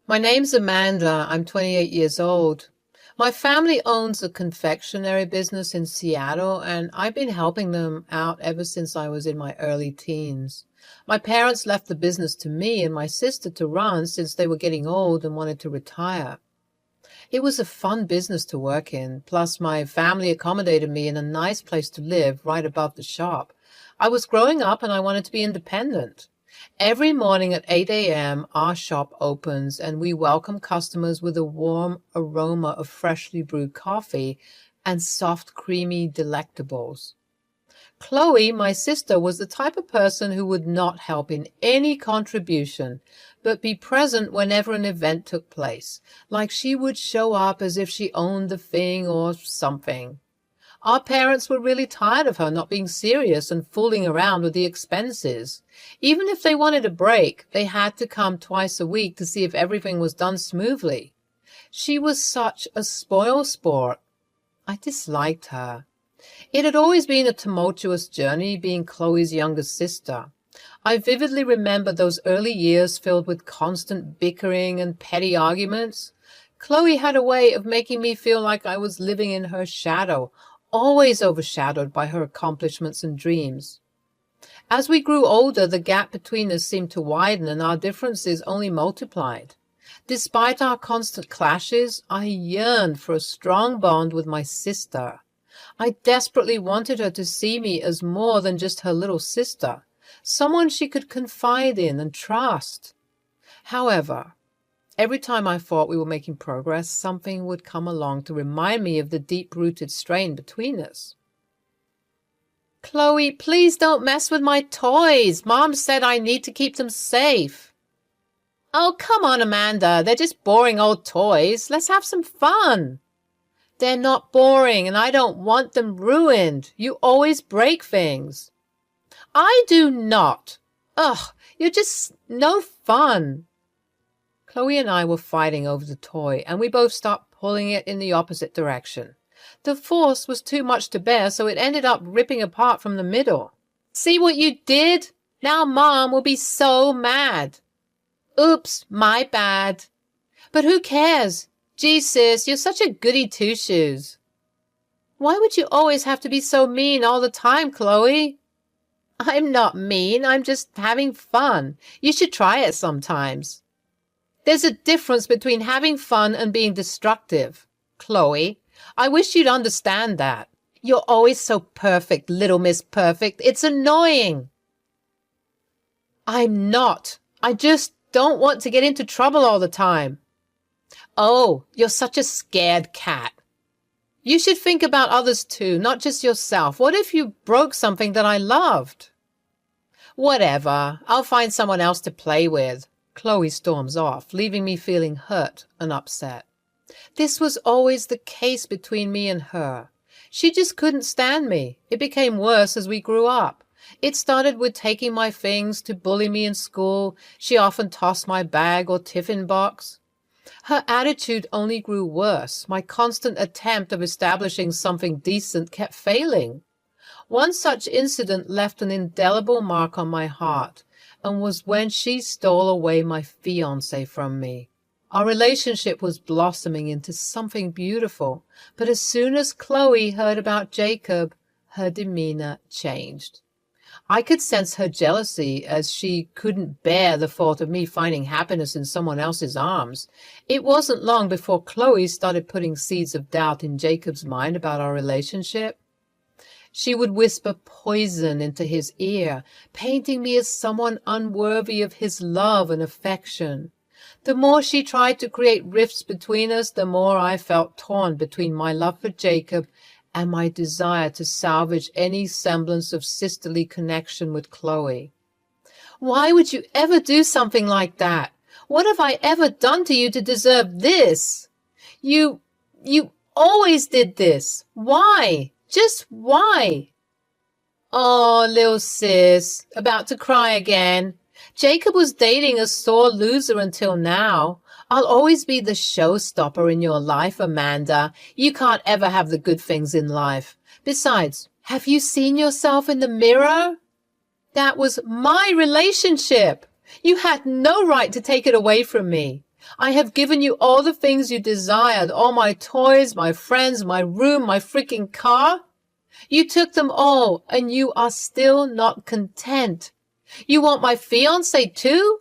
My name's Amanda. I'm 28 years old. My family owns a confectionery business in Seattle, and I've been helping them out ever since I was in my early teens. My parents left the business to me and my sister to run since they were getting old and wanted to retire. It was a fun business to work in, plus my family accommodated me in a nice place to live right above the shop. I was growing up and I wanted to be independent. Every morning at 8 a.m., our shop opens and we welcome customers with a warm aroma of freshly brewed coffee and soft, creamy delectables. Chloe, my sister, was the type of person who would not help in any contribution, but be present whenever an event took place, like she would show up as if she owned the thing or something. Our parents were really tired of her not being serious and fooling around with the expenses. Even if they wanted a break, they had to come twice a week to see if everything was done smoothly. She was such a spoil sport. I disliked her. It had always been a tumultuous journey being Chloe's younger sister. I vividly remember those early years filled with constant bickering and petty arguments. Chloe had a way of making me feel like I was living in her shadow, always overshadowed by her accomplishments and dreams. As we grew older, the gap between us seemed to widen and our differences only multiplied. Despite our constant clashes, I yearned for a strong bond with my sister. I desperately wanted her to see me as more than just her little sister, someone she could confide in and trust. However, every time I thought we were making progress, something would come along to remind me of the deep-rooted strain between us. "Chloe, please don't mess with my toys. Mom said I need to keep them safe." "Oh, come on, Amanda. They're just boring old toys. Let's have some fun." "They're not boring, and I don't want them ruined. You always break things." "I do not. Ugh, you're just no fun." Chloe and I were fighting over the toy, and we both stopped pulling it in the opposite direction. The force was too much to bear, so it ended up ripping apart from the middle. "See what you did? Now Mom will be so mad." "Oops, my bad." "But who cares? Gee, sis, you're such a goody two-shoes." "Why would you always have to be so mean all the time, Chloe?" "I'm not mean. I'm just having fun. You should try it sometimes." "There's a difference between having fun and being destructive. Chloe, I wish you'd understand that. You're always so perfect, little Miss Perfect. It's annoying." "I'm not. I just don't want to get into trouble all the time." "Oh, you're such a scared cat. You should think about others too, not just yourself. What if you broke something that I loved?" "Whatever. I'll find someone else to play with." Chloe storms off, leaving me feeling hurt and upset. This was always the case between me and her. She just couldn't stand me. It became worse as we grew up. It started with taking my things to bully me in school. She often tossed my bag or tiffin box. Her attitude only grew worse. My constant attempt of establishing something decent kept failing. One such incident left an indelible mark on my heart, and was when she stole away my fiancé from me. Our relationship was blossoming into something beautiful, but as soon as Chloe heard about Jacob, her demeanor changed. I could sense her jealousy, as she couldn't bear the thought of me finding happiness in someone else's arms. It wasn't long before Chloe started putting seeds of doubt in Jacob's mind about our relationship. She would whisper poison into his ear, painting me as someone unworthy of his love and affection. The more she tried to create rifts between us, the more I felt torn between my love for Jacob and my desire to salvage any semblance of sisterly connection with Chloe. "Why would you ever do something like that? What have I ever done to you to deserve this? You always did this. Why? Just why?" "Oh, little sis, about to cry again. Jacob was dating a sore loser until now. I'll always be the showstopper in your life, Amanda. You can't ever have the good things in life. Besides, have you seen yourself in the mirror? That was my relationship. You had no right to take it away from me. I have given you all the things you desired, all my toys, my friends, my room, my freaking car. You took them all, and you are still not content. You want my fiancé too?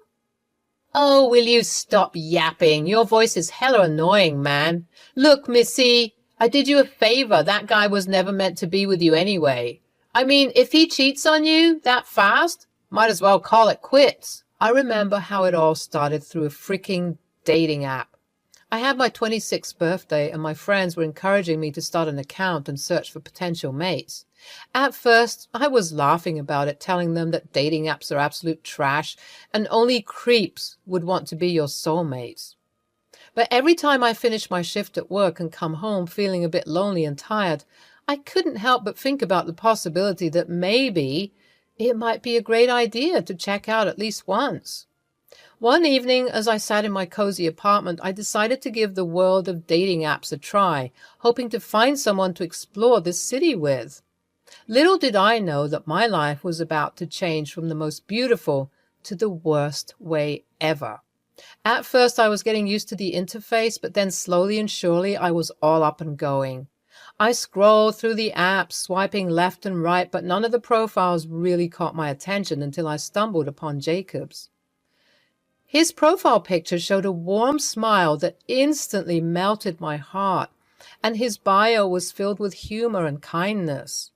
Oh, will you stop yapping? Your voice is hella annoying, man. Look, Missy, I did you a favor. That guy was never meant to be with you anyway. I mean, if he cheats on you that fast, might as well call it quits. I remember how it all started through a freaking dating app. I had my 26th birthday and my friends were encouraging me to start an account and search for potential mates. At first, I was laughing about it, telling them that dating apps are absolute trash and only creeps would want to be your soulmates. But every time I finished my shift at work and come home feeling a bit lonely and tired, I couldn't help but think about the possibility that maybe it might be a great idea to check out at least once. One evening, as I sat in my cozy apartment, I decided to give the world of dating apps a try, hoping to find someone to explore this city with. Little did I know that my life was about to change from the most beautiful to the worst way ever. At first, I was getting used to the interface, but then slowly and surely, I was all up and going. I scrolled through the apps, swiping left and right, but none of the profiles really caught my attention until I stumbled upon Jacob's. His profile picture showed a warm smile that instantly melted my heart, and his bio was filled with humor and kindness.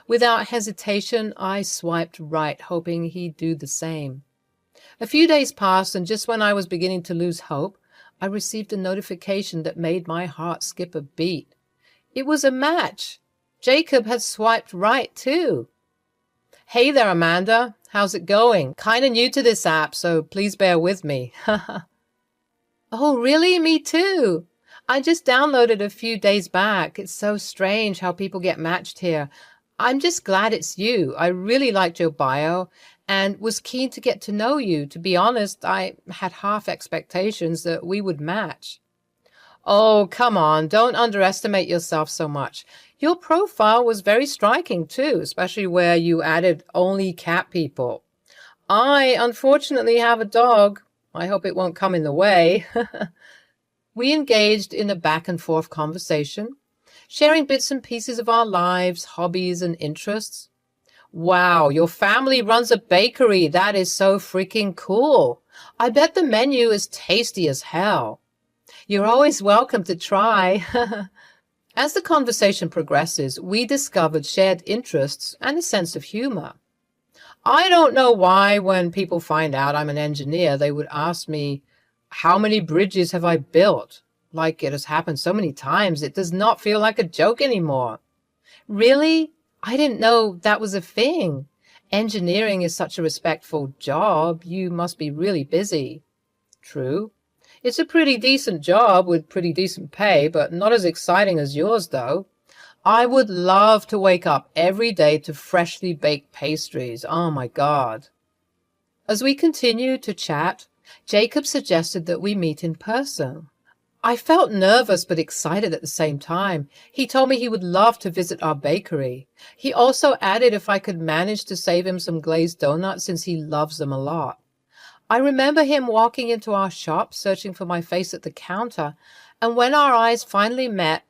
Without hesitation, I swiped right, hoping he'd do the same. A few days passed, and just when I was beginning to lose hope, I received a notification that made my heart skip a beat. It was a match. Jacob had swiped right, too. Hey there, Amanda. How's it going? Kinda new to this app, so please bear with me. Oh, really? Me too. I just downloaded a few days back. It's so strange how people get matched here. I'm just glad it's you. I really liked your bio and was keen to get to know you. To be honest, I had half expectations that we would match. Oh, come on. Don't underestimate yourself so much. Your profile was very striking too, especially where you added only cat people. I unfortunately have a dog. I hope it won't come in the way. We engaged in a back and forth conversation, sharing bits and pieces of our lives, hobbies, and interests. Wow, your family runs a bakery. That is so freaking cool. I bet the menu is tasty as hell. You're always welcome to try. As the conversation progresses, we discovered shared interests and a sense of humor. I don't know why when people find out I'm an engineer, they would ask me, how many bridges have I built? Like it has happened so many times, it does not feel like a joke anymore. Really? I didn't know that was a thing. Engineering is such a respectful job. You must be really busy. True. It's a pretty decent job with pretty decent pay, but not as exciting as yours, though. I would love to wake up every day to freshly baked pastries. Oh, my God. As we continued to chat, Jacob suggested that we meet in person. I felt nervous but excited at the same time. He told me he would love to visit our bakery. He also added if I could manage to save him some glazed donuts since he loves them a lot. I remember him walking into our shop, searching for my face at the counter, and when our eyes finally met,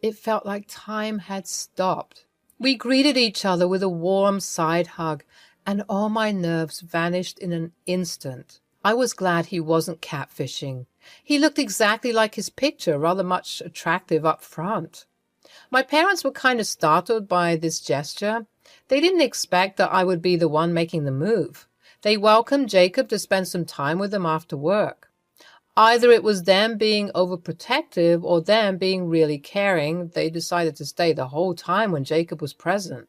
it felt like time had stopped. We greeted each other with a warm side hug, and all my nerves vanished in an instant. I was glad he wasn't catfishing. He looked exactly like his picture, rather much attractive up front. My parents were kind of startled by this gesture. They didn't expect that I would be the one making the move. They welcomed Jacob to spend some time with them after work. Either it was them being overprotective or them being really caring. They decided to stay the whole time when Jacob was present.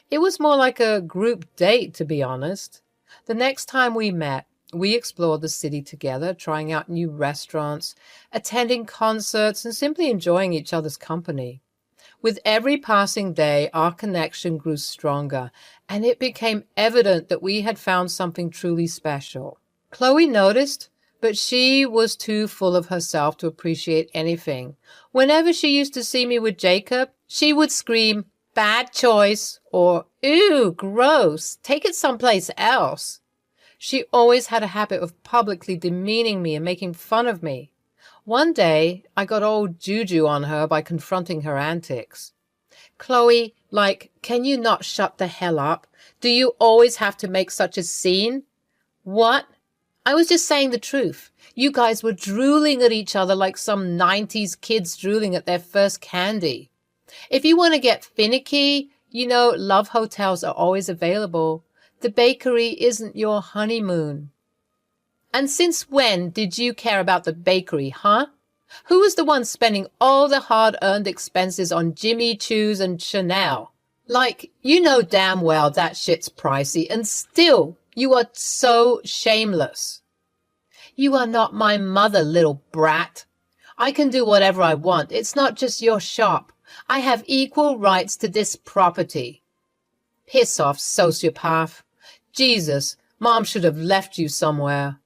It was more like a group date, to be honest. The next time we met, we explored the city together, trying out new restaurants, attending concerts, and simply enjoying each other's company. With every passing day, our connection grew stronger, and it became evident that we had found something truly special. Chloe noticed, but she was too full of herself to appreciate anything. Whenever she used to see me with Jacob, she would scream, "Bad choice," or "Ew, gross, take it someplace else." She always had a habit of publicly demeaning me and making fun of me. One day, I got old juju on her by confronting her antics. Chloe, can you not shut the hell up? Do you always have to make such a scene? What? I was just saying the truth. You guys were drooling at each other like some 90s kids drooling at their first candy. If you want to get finicky, love hotels are always available. The bakery isn't your honeymoon. And since when did you care about the bakery, huh? Who was the one spending all the hard-earned expenses on Jimmy Choos and Chanel? You know damn well that shit's pricey, and still, you are so shameless. You are not my mother, little brat. I can do whatever I want. It's not just your shop. I have equal rights to this property. Piss off, sociopath. Jesus, Mom should have left you somewhere.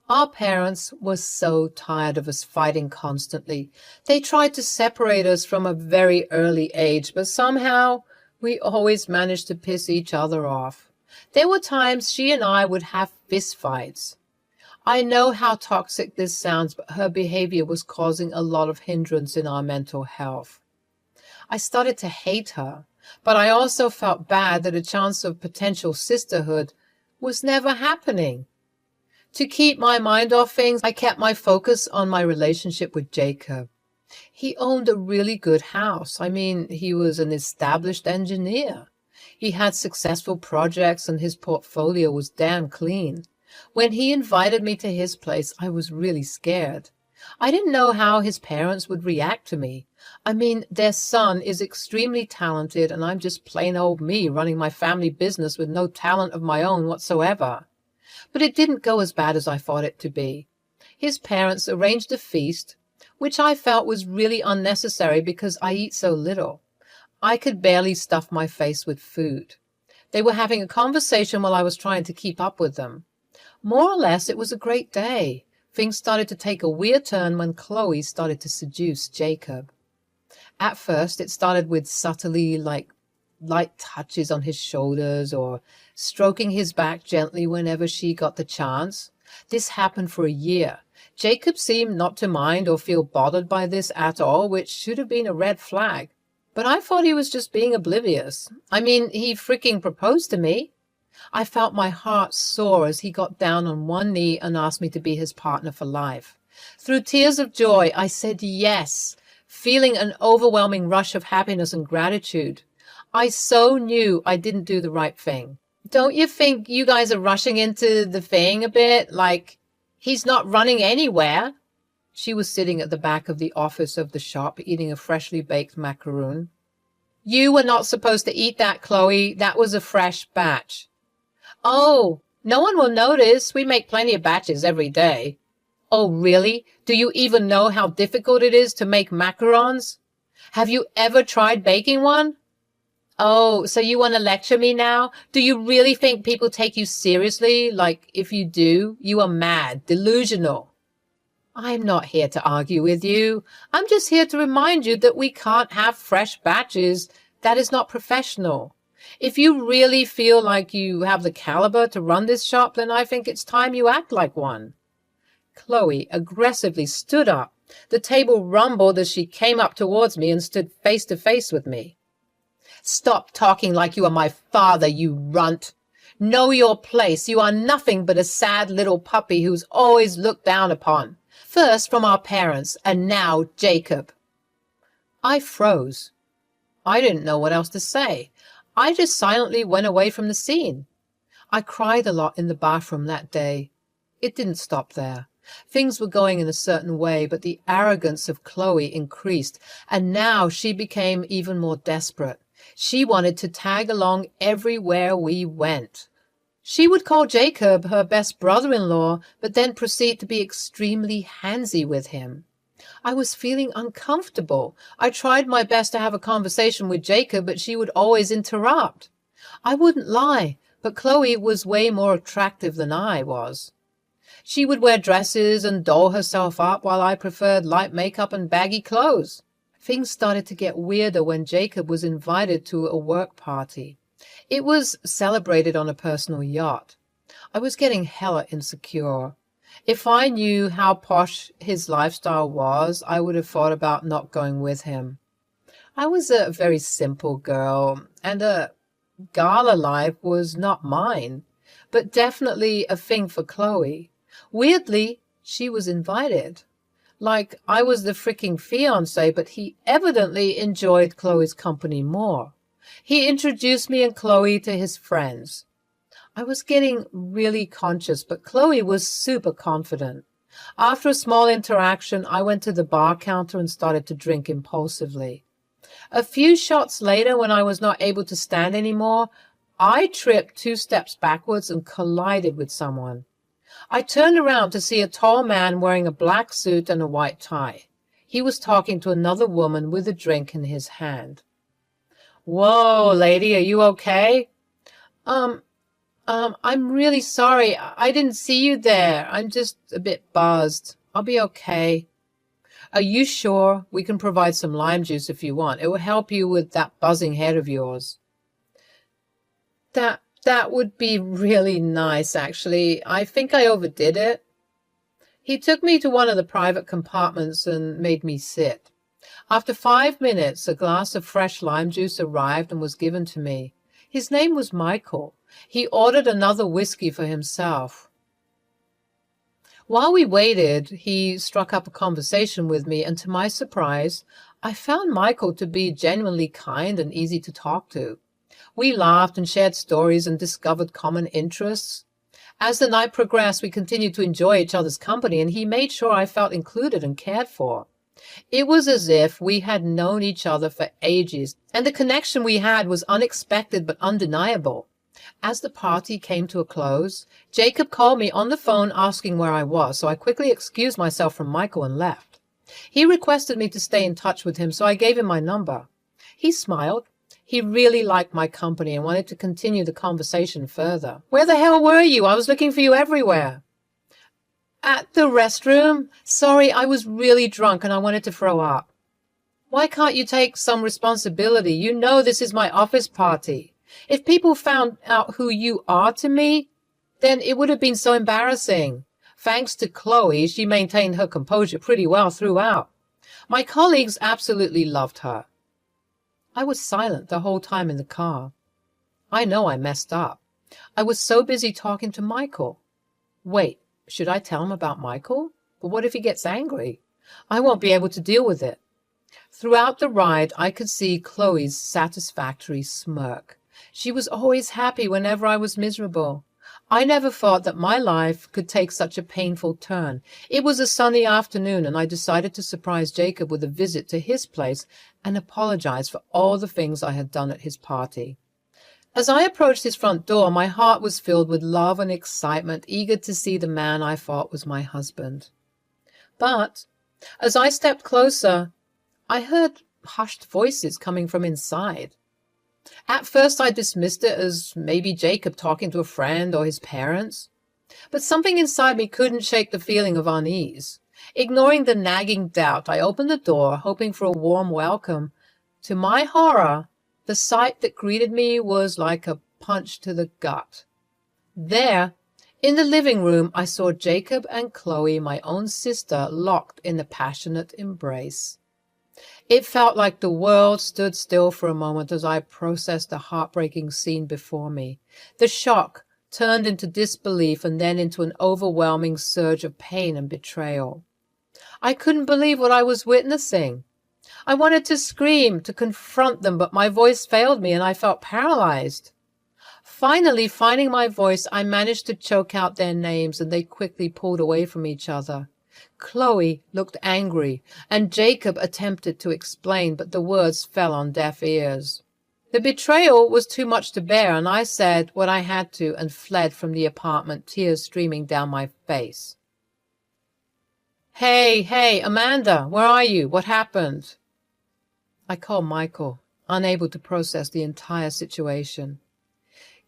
Our parents were so tired of us fighting constantly. They tried to separate us from a very early age, but somehow we always managed to piss each other off. There were times she and I would have fistfights. I know how toxic this sounds, but her behavior was causing a lot of hindrance in our mental health. I started to hate her, but I also felt bad that a chance of potential sisterhood was never happening. To keep my mind off things, I kept my focus on my relationship with Jacob. He owned a really good house. He was an established engineer. He had successful projects and his portfolio was damn clean. When he invited me to his place, I was really scared. I didn't know how his parents would react to me. Their son is extremely talented and I'm just plain old me running my family business with no talent of my own whatsoever. But it didn't go as bad as I thought it to be. His parents arranged a feast, which I felt was really unnecessary because I eat so little. I could barely stuff my face with food. They were having a conversation while I was trying to keep up with them. More or less, it was a great day. Things started to take a weird turn when Chloe started to seduce Jacob. At first, it started with subtly, light touches on his shoulders or stroking his back gently whenever she got the chance. This happened for a year. Jacob seemed not to mind or feel bothered by this at all, which should have been a red flag. But I thought he was just being oblivious. He freaking proposed to me. I felt my heart soar as he got down on one knee and asked me to be his partner for life. Through tears of joy, I said yes, feeling an overwhelming rush of happiness and gratitude. I so knew I didn't do the right thing. Don't you think you guys are rushing into the thing a bit? He's not running anywhere. She was sitting at the back of the office of the shop eating a freshly baked macaroon. You were not supposed to eat that, Chloe. That was a fresh batch. Oh, no one will notice. We make plenty of batches every day. Oh, really? Do you even know how difficult it is to make macarons? Have you ever tried baking one? Oh, so you want to lecture me now? Do you really think people take you seriously? If you do, you are mad, delusional. I'm not here to argue with you. I'm just here to remind you that we can't have fresh batches. That is not professional. If you really feel like you have the caliber to run this shop, then I think it's time you act like one. Chloe aggressively stood up. The table rumbled as she came up towards me and stood face to face with me. Stop talking like you are my father, you runt. Know your place. You are nothing but a sad little puppy who's always looked down upon. First from our parents, and now Jacob. I froze. I didn't know what else to say. I just silently went away from the scene. I cried a lot in the bathroom that day. It didn't stop there. Things were going in a certain way, but the arrogance of Chloe increased, and now she became even more desperate. She wanted to tag along everywhere we went. She would call Jacob her best brother-in-law, but then proceed to be extremely handsy with him. I was feeling uncomfortable. I tried my best to have a conversation with Jacob, but she would always interrupt. I wouldn't lie, but Chloe was way more attractive than I was. She would wear dresses and doll herself up, while I preferred light makeup and baggy clothes. Things started to get weirder when Jacob was invited to a work party. It was celebrated on a personal yacht. I was getting hella insecure. If I knew how posh his lifestyle was, I would have thought about not going with him. I was a very simple girl, and a gala life was not mine, but definitely a thing for Chloe. Weirdly, she was invited. Like I was the freaking fiancé, but he evidently enjoyed Chloe's company more. He introduced me and Chloe to his friends. I was getting really conscious, but Chloe was super confident. After a small interaction, I went to the bar counter and started to drink impulsively. A few shots later, when I was not able to stand anymore, I tripped 2 steps backwards and collided with someone. I turned around to see a tall man wearing a black suit and a white tie. He was talking to another woman with a drink in his hand. "Whoa, lady, are you okay?" I'm really sorry. I didn't see you there. I'm just a bit buzzed. I'll be okay." "Are you sure? We can provide some lime juice if you want. It will help you with that buzzing head of yours." That would be really nice, actually. I think I overdid it." He took me to one of the private compartments and made me sit. After 5 minutes, a glass of fresh lime juice arrived and was given to me. His name was Michael. He ordered another whiskey for himself. While we waited, he struck up a conversation with me, and to my surprise, I found Michael to be genuinely kind and easy to talk to. We laughed and shared stories and discovered common interests. As the night progressed, we continued to enjoy each other's company, and he made sure I felt included and cared for. It was as if we had known each other for ages, and the connection we had was unexpected but undeniable. As the party came to a close, Jacob called me on the phone asking where I was, so I quickly excused myself from Michael and left. He requested me to stay in touch with him, so I gave him my number. He smiled. He really liked my company and wanted to continue the conversation further. "Where the hell were you? I was looking for you everywhere." "At the restroom. Sorry, I was really drunk and I wanted to throw up." "Why can't you take some responsibility? You know this is my office party. If people found out who you are to me, then it would have been so embarrassing." Thanks to Chloe, she maintained her composure pretty well throughout. My colleagues absolutely loved her. I was silent the whole time in the car. I know I messed up. I was so busy talking to Michael. Wait, should I tell him about Michael? But what if he gets angry? I won't be able to deal with it. Throughout the ride, I could see Chloe's satisfactory smirk. She was always happy whenever I was miserable. I never thought that my life could take such a painful turn. It was a sunny afternoon, and I decided to surprise Jacob with a visit to his place and apologize for all the things I had done at his party. As I approached his front door, my heart was filled with love and excitement, eager to see the man I thought was my husband. But as I stepped closer, I heard hushed voices coming from inside. At first, I dismissed it as maybe Jacob talking to a friend or his parents. But something inside me couldn't shake the feeling of unease. Ignoring the nagging doubt, I opened the door, hoping for a warm welcome. To my horror, the sight that greeted me was like a punch to the gut. There, in the living room, I saw Jacob and Chloe, my own sister, locked in a passionate embrace. It felt like the world stood still for a moment as I processed the heartbreaking scene before me. The shock turned into disbelief and then into an overwhelming surge of pain and betrayal. I couldn't believe what I was witnessing. I wanted to scream, to confront them, but my voice failed me and I felt paralyzed. Finally, finding my voice, I managed to choke out their names and they quickly pulled away from each other. Chloe looked angry, and Jacob attempted to explain, but the words fell on deaf ears. The betrayal was too much to bear, and I said what I had to and fled from the apartment, tears streaming down my face. Hey, Amanda, where are you? What happened?" I called Michael, unable to process the entire situation.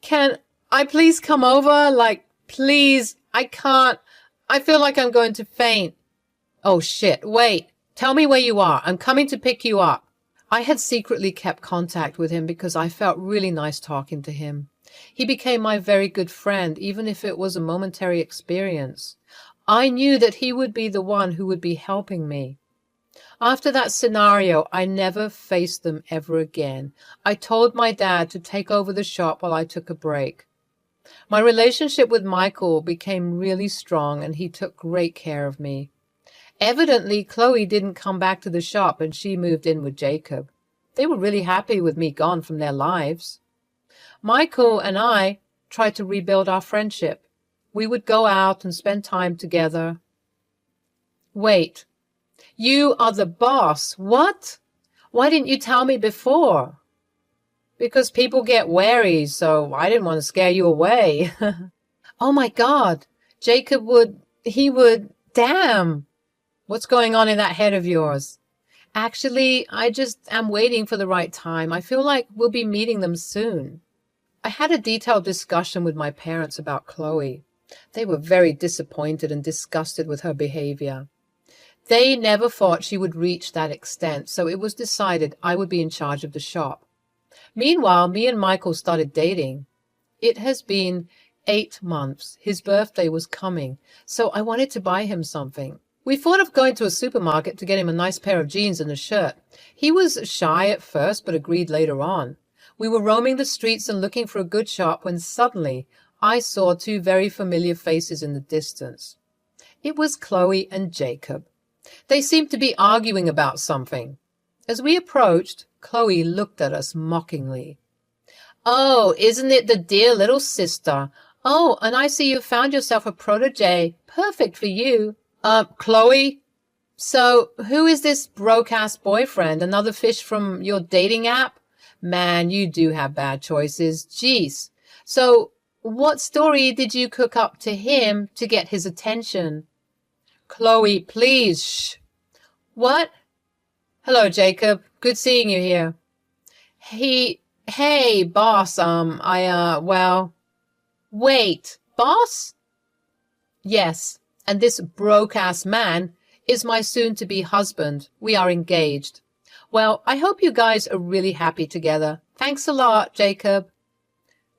"Can I please come over? Please, I can't. I feel like I'm going to faint." "Oh, shit, wait. Tell me where you are. I'm coming to pick you up." I had secretly kept contact with him because I felt really nice talking to him. He became my very good friend, even if it was a momentary experience. I knew that he would be the one who would be helping me. After that scenario, I never faced them ever again. I told my dad to take over the shop while I took a break. My relationship with Michael became really strong, and he took great care of me. Evidently, Chloe didn't come back to the shop, and she moved in with Jacob. They were really happy with me gone from their lives. Michael and I tried to rebuild our friendship. We would go out and spend time together. Wait, you are the boss. What? Why didn't you tell me before? Because people get wary, so I didn't want to scare you away. Oh my God, damn. What's going on in that head of yours? Actually, I just am waiting for the right time. I feel like we'll be meeting them soon. I had a detailed discussion with my parents about Chloe. They were very disappointed and disgusted with her behavior. They never thought she would reach that extent, so it was decided I would be in charge of the shop. Meanwhile, me and Michael started dating. It has been 8 months. His birthday was coming, so I wanted to buy him something. We thought of going to a supermarket to get him a nice pair of jeans and a shirt. He was shy at first, but agreed later on. We were roaming the streets and looking for a good shop when suddenly I saw 2 very familiar faces in the distance. It was Chloe and Jacob. They seemed to be arguing about something. As we approached, Chloe looked at us mockingly. Oh, isn't it the dear little sister? Oh, and I see you found yourself a protege. Perfect for you. Chloe? So, who is this broke-ass boyfriend? Another fish from your dating app? Man, you do have bad choices. Jeez. So, what story did you cook up to him to get his attention? Chloe, please, shh. What? Hello, Jacob. Good seeing you here. Hey, boss, wait, boss? Yes, and this broke-ass man is my soon-to-be husband. We are engaged. Well, I hope you guys are really happy together. Thanks a lot, Jacob.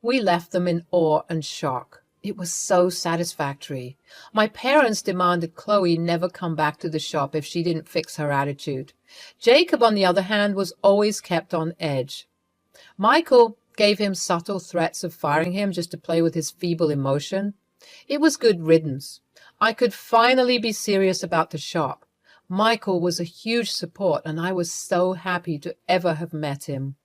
We left them in awe and shock. It was so satisfactory. My parents demanded Chloe never come back to the shop if she didn't fix her attitude. Jacob, on the other hand, was always kept on edge. Michael gave him subtle threats of firing him just to play with his feeble emotion. It was good riddance. I could finally be serious about the shop. Michael was a huge support, and I was so happy to ever have met him.